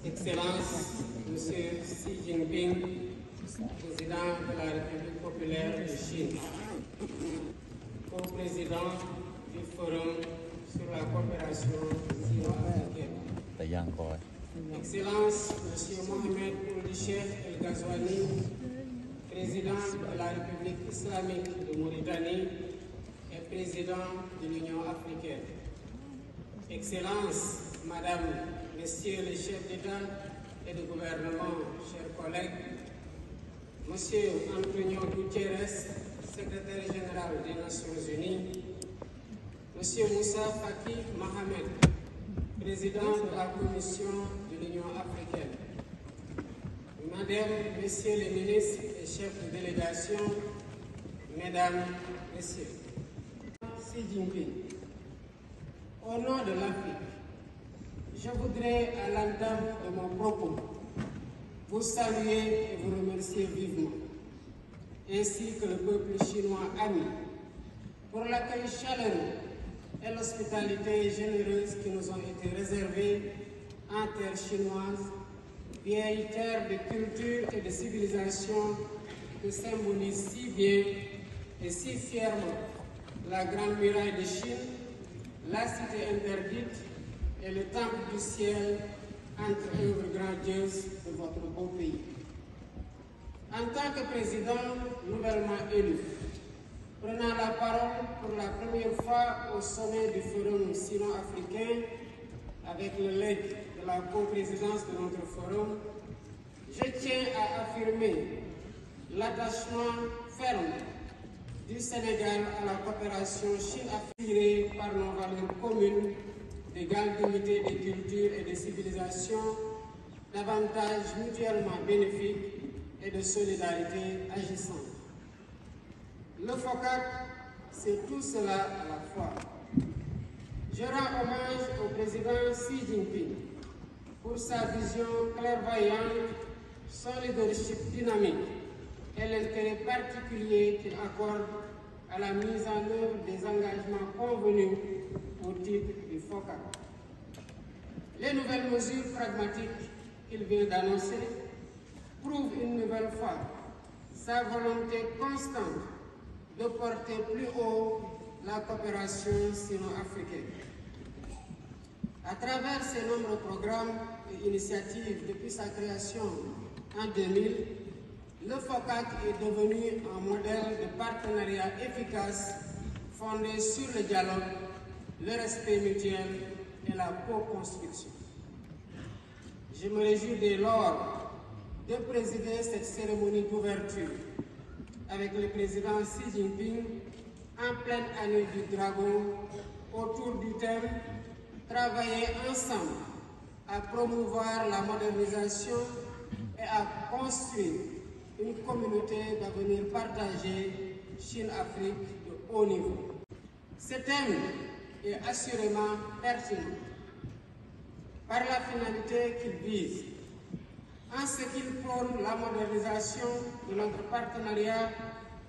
Excellence, Monsieur Xi Jinping, président de la République populaire de Chine, co-président du Forum sur la coopération sino-africaine. Excellence, Monsieur Mohamed Ould Cheikh El Ghazouani, président de la République islamique de Mauritanie et président de l'Union africaine. Excellence, Madame, Messieurs les chefs d'État et de gouvernement, chers collègues, Monsieur Antonio Guterres, secrétaire général des Nations Unies, Monsieur Moussa Faki Mohamed, président de la Commission de l'Union africaine, Madame, Messieurs les ministres et chefs de délégation, Mesdames, Messieurs, Xi Jinping, au nom de l'Afrique, je voudrais, à l'entame de mon propos, vous saluer et vous remercier vivement, ainsi que le peuple chinois ami, pour l'accueil chaleureux et l'hospitalité généreuse qui nous ont été réservées en terre chinoise, vieille terre de culture et de civilisation que symbolise si bien et si fièrement la Grande Muraille de Chine, la Cité interdite et le Temple du ciel entre œuvres grandioses de votre beau pays. En tant que président nouvellement élu, prenant la parole pour la première fois au sommet du Forum sino-africain avec le legs de la co-présidence de notre forum, je tiens à affirmer l'attachement ferme du Sénégal à la coopération Chine-Afrique par nos valeurs communes d'égale dignité des cultures et des civilisations, d'avantages mutuellement bénéfiques et de solidarité agissante. Le FOCAC, c'est tout cela à la fois. Je rends hommage au président Xi Jinping pour sa vision clairvoyante, son leadership dynamique et l'intérêt particulier qu'il accorde à la mise en œuvre des engagements convenus au titre du FOCAC. Les nouvelles mesures pragmatiques qu'il vient d'annoncer prouvent une nouvelle fois sa volonté constante de porter plus haut la coopération sino-africaine. À travers ses nombreux programmes et initiatives depuis sa création en 2000, le FOCAC est devenu un modèle de partenariat efficace fondé sur le dialogue, le respect mutuel et la co-construction. Je me réjouis dès lors de présider cette cérémonie d'ouverture avec le président Xi Jinping en pleine année du Dragon autour du thème « Travailler ensemble à promouvoir la modernisation et à construire une communauté d'avenir partagée Chine-Afrique de haut niveau ». Ce thème est assurément pertinent par la finalité qu'il vise, en ce qu'il prône la modernisation de notre partenariat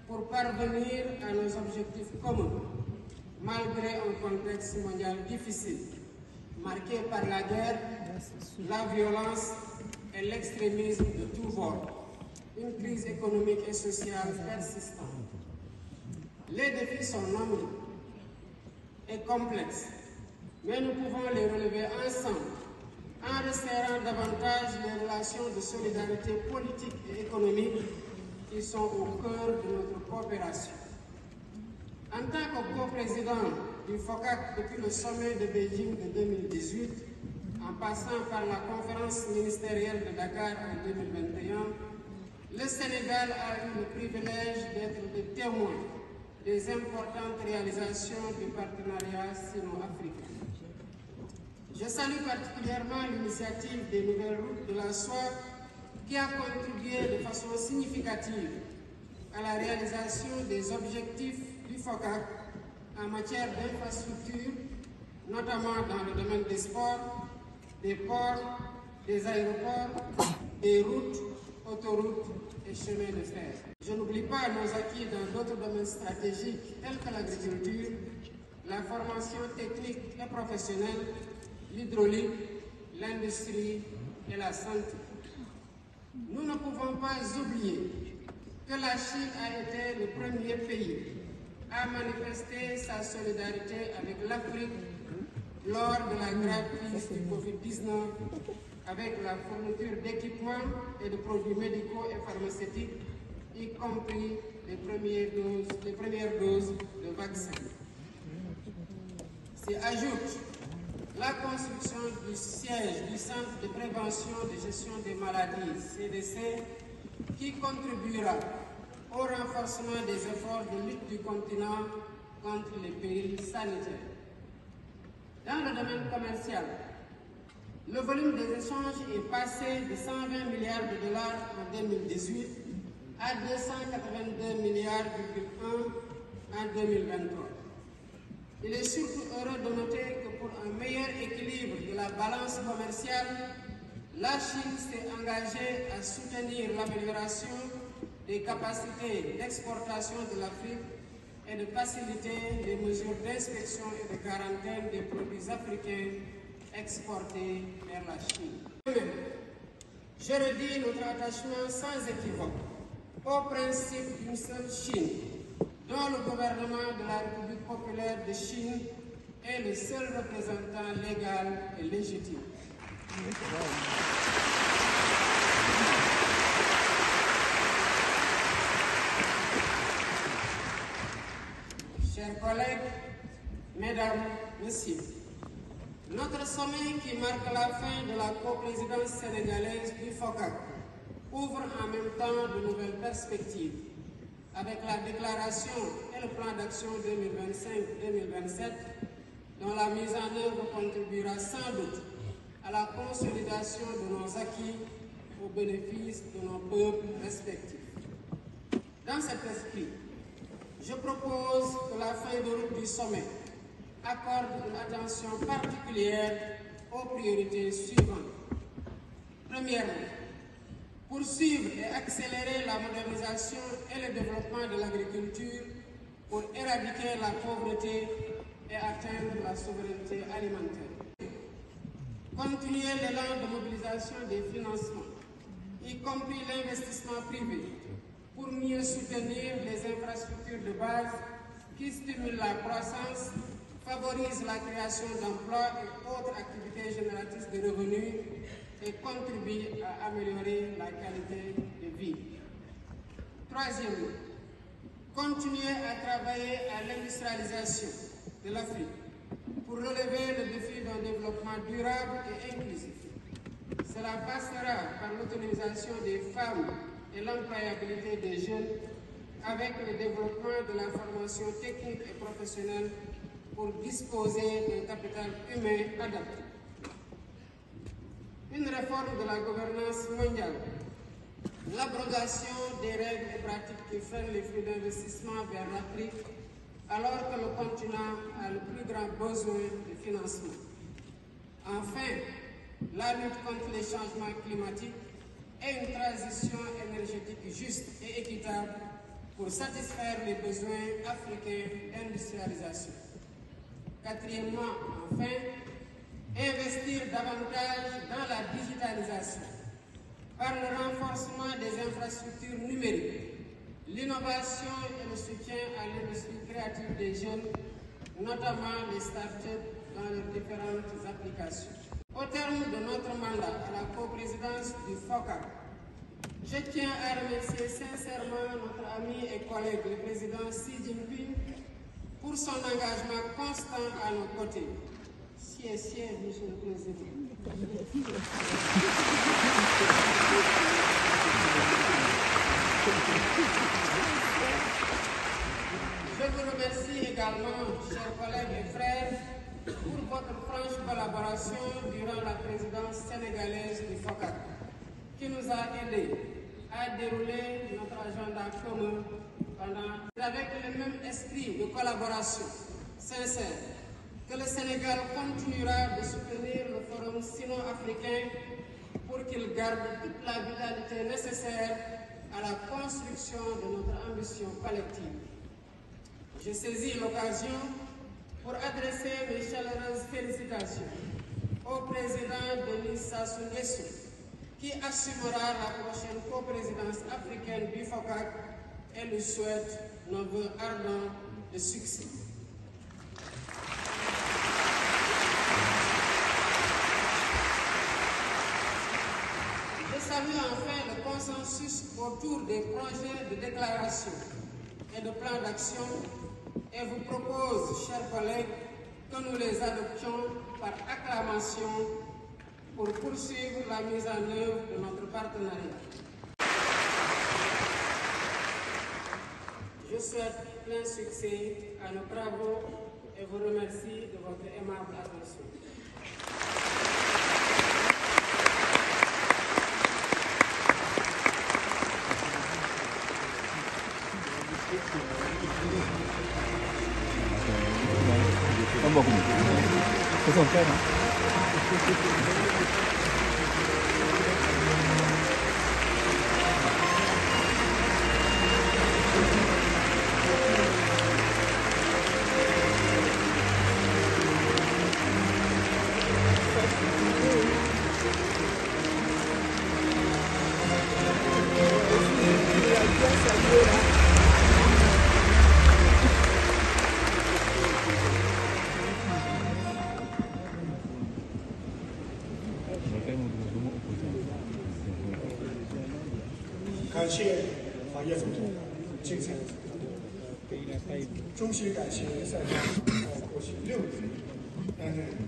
pour parvenir à nos objectifs communs, malgré un contexte mondial difficile, marqué par la guerre, la violence et l'extrémisme de tous bords, une crise économique et sociale persistante. Les défis sont nombreux et complexes, mais nous pouvons les relever ensemble en resserrant davantage les relations de solidarité politique et économique qui sont au cœur de notre coopération. En tant que co-président du FOCAC depuis le sommet de Beijing de 2018, en passant par la conférence ministérielle de Dakar en 2021, le Sénégal a eu le privilège d'être le témoin des importantes réalisations du partenariat sino-africain. Je salue particulièrement l'initiative des nouvelles routes de la soie qui a contribué de façon significative à la réalisation des objectifs du FOCAC en matière d'infrastructure, notamment dans le domaine des sports, des ports, des aéroports, des routes, autoroutes et chemins de fer. Je n'oublie pas nos acquis dans d'autres domaines stratégiques tels que l'agriculture, la formation technique et professionnelle, l'hydraulique, l'industrie et la santé. Nous ne pouvons pas oublier que la Chine a été le premier pays à manifester sa solidarité avec l'Afrique lors de la grave crise du Covid-19 avec la fourniture d'équipements et de produits médicaux et pharmaceutiques, y compris les premières doses de vaccins. S'y ajoute la construction du siège du Centre de prévention et de gestion des maladies, CDC, qui contribuera au renforcement des efforts de lutte du continent contre les périls sanitaires. Dans le domaine commercial, le volume des échanges est passé de 120 milliards de dollars en 2018 à 282 milliards en 2023. Il est surtout heureux de noter que pour un meilleur équilibre de la balance commerciale, la Chine s'est engagée à soutenir l'amélioration des capacités d'exportation de l'Afrique et de faciliter les mesures d'inspection et de quarantaine des produits africains exportés vers la Chine. Je redis notre attachement sans équivoque au principe d'une seule Chine, dont le gouvernement de la République populaire de Chine est le seul représentant légal et légitime. Chers collègues, mesdames, messieurs, notre sommet qui marque la fin de la coprésidence sénégalaise du FOCAC ouvre en même temps de nouvelles perspectives avec la déclaration et le plan d'action 2025-2027 dont la mise en œuvre contribuera sans doute à la consolidation de nos acquis au bénéfice de nos peuples respectifs. Dans cet esprit, je propose que la feuille de route du sommet accorde une attention particulière aux priorités suivantes. Premièrement, poursuivre et accélérer la modernisation et le développement de l'agriculture pour éradiquer la pauvreté et atteindre la souveraineté alimentaire. Continuer l'élan de mobilisation des financements, y compris l'investissement privé, pour mieux soutenir les infrastructures de base qui stimulent la croissance, favorisent la création d'emplois et autres activités génératrices de revenus et contribuent à améliorer la qualité de vie. Troisièmement, continuer à travailler à l'industrialisation de l'Afrique pour relever le défi d'un développement durable et inclusif. Cela passera par l'autonomisation des femmes et l'employabilité des jeunes avec le développement de la formation technique et professionnelle pour disposer d'un capital humain adapté. Une réforme de la gouvernance mondiale, l'abrogation des règles et pratiques qui freinent les flux d'investissement vers l'Afrique alors que le continent a le plus grand besoin de financement. Enfin, la lutte contre les changements climatiques et une transition énergétique juste et équitable pour satisfaire les besoins africains d'industrialisation. Quatrièmement, enfin, investir davantage dans la digitalisation par le renforcement des infrastructures numériques, l'innovation et le soutien à l'industrie créative des jeunes, notamment les start-up dans leurs différentes applications. Au terme de notre mandat à la coprésidence du FOCAC, je tiens à remercier sincèrement notre ami et collègue, le président Xi Jinping, pour son engagement constant à nos côtés. Monsieur le Président. Je vous remercie également, chers collègues et frères, pour votre franche collaboration durant la présidence sénégalaise du FOCAC, qui nous a aidés à dérouler notre agenda commun avec le même esprit de collaboration sincère que le Sénégal continuera de soutenir le Forum sino-africain pour qu'il garde toute la vitalité nécessaire à la construction de notre ambition collective. Je saisis l'occasion pour adresser mes chaleureuses félicitations au président Denis Sassou Nguesso, qui assumera la prochaine coprésidence africaine du FOCAC et lui souhaite nos vœux ardents de succès. Je salue enfin le consensus autour des projets de déclaration et de plans d'action et vous propose, chers collègues, que nous les adoptions par acclamation pour poursuivre la mise en œuvre de notre partenariat. Je souhaite plein succès à nos travaux et vous remercie de votre aimable attention.感谢法业总统精彩的衷心感谢赛长过去6年担任